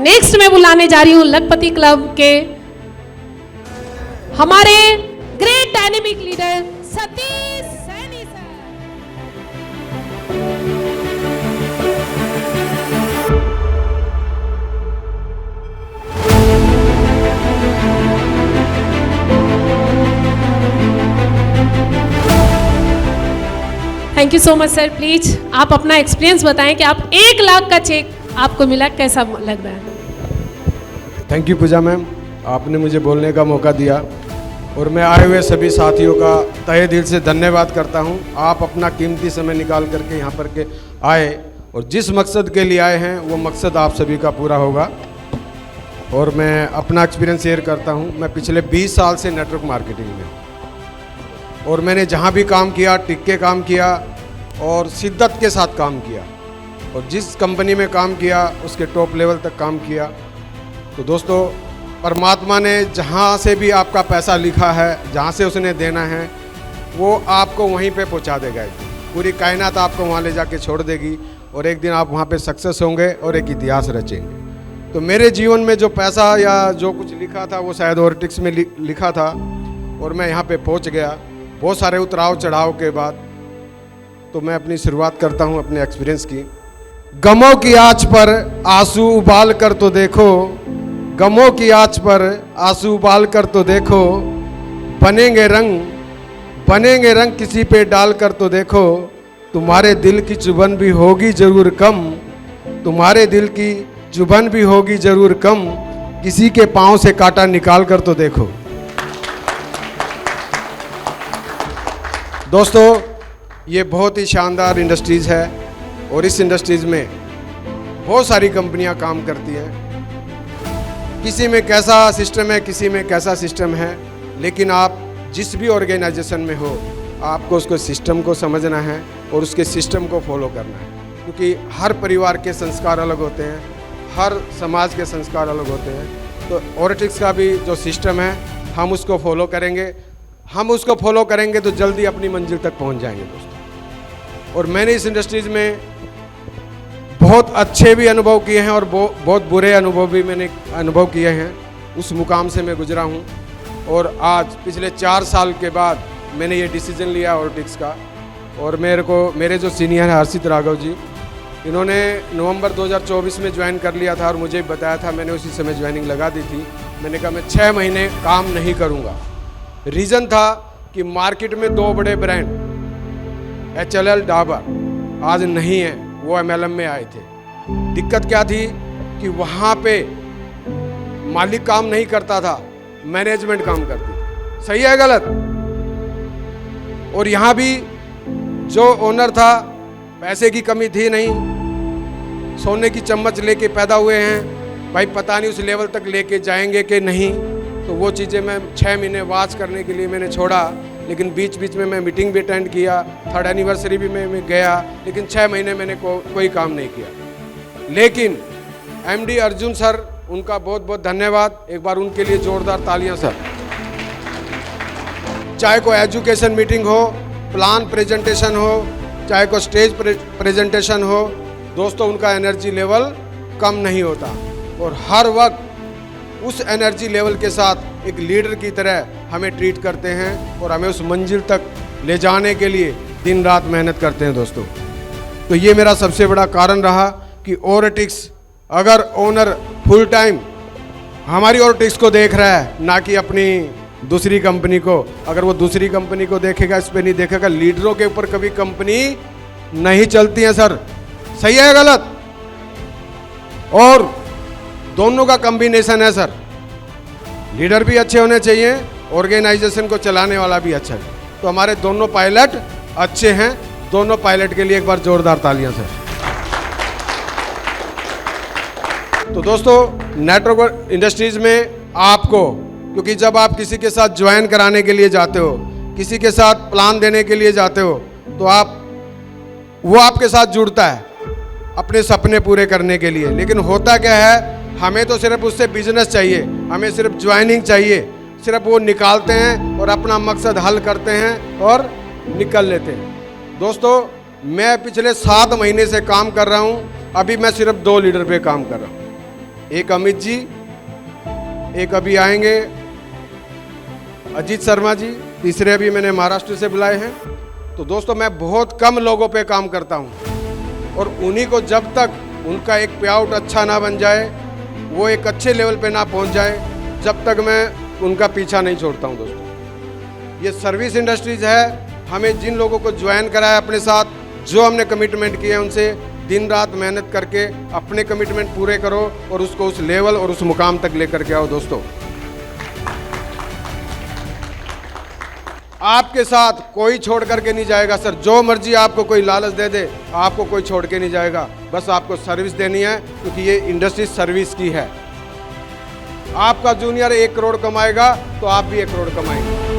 Next मैं बुलाने जा रही हूं लखपति क्लब के हमारे great dynamic leader Satish Saini sir. Thank you so much sir. Please आप अपना एक्सपीरियंस बताएं कि आप 1 लाख का चेक आपको मिला, कैसा लग रहा है? थैंक यू पूजा मैम, आपने मुझे बोलने का मौका दिया और मैं आए हुए सभी साथियों का तहे दिल से धन्यवाद करता हूं। आप अपना कीमती समय निकाल करके यहाँ पर के आए और जिस मकसद के लिए आए हैं वो मकसद आप सभी का पूरा होगा। और मैं अपना एक्सपीरियंस शेयर करता हूं। मैं पिछले 20 साल से नेटवर्क मार्केटिंग में और मैंने जहां भी काम किया टिक के काम किया और शिद्दत के साथ काम किया और जिस कंपनी में काम किया उसके टॉप लेवल तक काम किया। तो दोस्तों, परमात्मा ने जहां से भी आपका पैसा लिखा है, जहां से उसने देना है, वो आपको वहीं पे पहुंचा देगा। पूरी कायनात आपको वहां ले जाके छोड़ देगी और एक दिन आप वहां पे सक्सेस होंगे और एक इतिहास रचेंगे। तो मेरे जीवन में जो पैसा या जो कुछ लिखा था वो शायद ओरेटिक्स में लिखा था और मैं यहाँ पे पहुँच गया बहुत सारे उतराव चढ़ाव के बाद। तो मैं अपनी शुरुआत करता हूँ अपने एक्सपीरियंस की। गमों की आँच पर आंसू उबाल कर तो देखो, गमों की आँच पर आंसू उबाल कर तो देखो, बनेंगे रंग किसी पे डाल कर तो देखो, तुम्हारे दिल की चुभन भी होगी जरूर कम, तुम्हारे दिल की चुभन भी होगी जरूर कम, किसी के पाँव से कांटा निकाल कर तो देखो। दोस्तों, ये बहुत ही शानदार इंडस्ट्रीज़ है और इस इंडस्ट्रीज़ में बहुत सारी कंपनियां काम करती हैं। किसी में कैसा सिस्टम है, किसी में कैसा सिस्टम है, लेकिन आप जिस भी ऑर्गेनाइजेशन में हो आपको उसको सिस्टम को समझना है और उसके सिस्टम को फॉलो करना है। क्योंकि हर परिवार के संस्कार अलग होते हैं, हर समाज के संस्कार अलग होते हैं। तो ओरेटिक्स का भी जो सिस्टम है हम उसको फॉलो करेंगे, हम उसको फॉलो करेंगे तो जल्दी अपनी मंजिल तक पहुंच जाएंगे दोस्तों। और मैंने इस इंडस्ट्रीज़ में बहुत अच्छे भी अनुभव किए हैं और बहुत बुरे अनुभव भी मैंने अनुभव किए हैं। उस मुकाम से मैं गुजरा हूं और आज पिछले 4 साल के बाद मैंने ये डिसीजन लिया ओरेटिक्स का। और मेरे जो सीनियर हैं हर्षित राघव जी, इन्होंने नवंबर 2024 में ज्वाइन कर लिया था और मुझे बताया था, मैंने उसी समय ज्वाइनिंग लगा दी थी। मैंने कहा मैं 6 महीने काम नहीं करूँगा। रीज़न था कि मार्केट में 2 बड़े ब्रांड HLL डाबर आज नहीं है, वो MLM में आए थे। दिक्कत क्या थी कि वहाँ पे मालिक काम नहीं करता था, मैनेजमेंट काम करती थी। सही है गलत? और यहाँ भी जो ओनर था पैसे की कमी थी नहीं, सोने की चम्मच लेके पैदा हुए हैं भाई, पता नहीं उस लेवल तक लेके जाएंगे कि नहीं। तो वो चीज़ें मैं 6 महीने वॉच करने के लिए मैंने छोड़ा, लेकिन बीच बीच में मैं मीटिंग भी अटेंड किया, 3rd एनिवर्सरी भी मैं गया, लेकिन 6 महीने मैंने कोई काम नहीं किया। लेकिन MD अर्जुन सर, उनका बहुत बहुत धन्यवाद, एक बार उनके लिए जोरदार तालियां सर। चाहे कोई एजुकेशन मीटिंग हो, प्लान प्रेजेंटेशन हो, चाहे कोई स्टेज प्रेजेंटेशन हो, दोस्तों उनका एनर्जी लेवल कम नहीं होता और हर वक्त उस एनर्जी लेवल के साथ एक लीडर की तरह हमें ट्रीट करते हैं और हमें उस मंजिल तक ले जाने के लिए दिन रात मेहनत करते हैं दोस्तों। तो ये मेरा सबसे बड़ा कारण रहा कि ओरेटिक्स अगर ओनर फुल टाइम हमारी ओरेटिक्स को देख रहा है, ना कि अपनी दूसरी कंपनी को, अगर वो दूसरी कंपनी को देखेगा, इस पर नहीं देखेगा, लीडरों के ऊपर कभी कंपनी नहीं चलती है सर। सही है गलत? और दोनों का कॉम्बिनेशन है सर। लीडर भी अच्छे होने चाहिए, ऑर्गेनाइजेशन को चलाने वाला भी अच्छा है। तो हमारे दोनों पायलट अच्छे हैं। दोनों पायलट के लिए एक बार जोरदार तालियां सर। तो दोस्तों, नेटवर्क इंडस्ट्रीज में आपको, क्योंकि जब आप किसी के साथ ज्वाइन कराने के लिए जाते हो, किसी के साथ प्लान देने के लिए जाते हो, तो वो आपके साथ जुड़ता है अपने सपने पूरे करने के लिए। लेकिन होता क्या है, हमें तो सिर्फ उससे बिजनेस चाहिए, हमें सिर्फ ज्वाइनिंग चाहिए, सिर्फ वो निकालते हैं और अपना मकसद हल करते हैं और निकल लेते हैं। दोस्तों, मैं पिछले 7 महीने से काम कर रहा हूँ, अभी मैं सिर्फ 2 लीडर पे काम कर रहा हूँ। एक अमित जी, एक अभी आएंगे अजीत शर्मा जी, तीसरे अभी मैंने महाराष्ट्र से बुलाए हैं। तो दोस्तों मैं बहुत कम लोगों पे काम करता हूँ और उन्हीं को जब तक उनका एक पे आउट अच्छा ना बन जाए, वो एक अच्छे लेवल पे ना पहुँच जाए, जब तक मैं उनका पीछा नहीं छोड़ता हूँ। दोस्तों ये सर्विस इंडस्ट्रीज है, हमें जिन लोगों को ज्वाइन कराया अपने साथ, जो हमने कमिटमेंट किए हैं उनसे दिन रात मेहनत करके अपने कमिटमेंट पूरे करो और उसको उस लेवल और उस मुकाम तक लेकर के आओ। दोस्तों आपके साथ कोई छोड़ करके नहीं जाएगा सर, जो मर्जी आपको कोई लालच दे दे, आपको कोई छोड़ के नहीं जाएगा। बस आपको सर्विस देनी है, क्योंकि ये इंडस्ट्री सर्विस की है। आपका जूनियर 1 करोड़ कमाएगा तो आप भी 1 करोड़ कमाएंगे।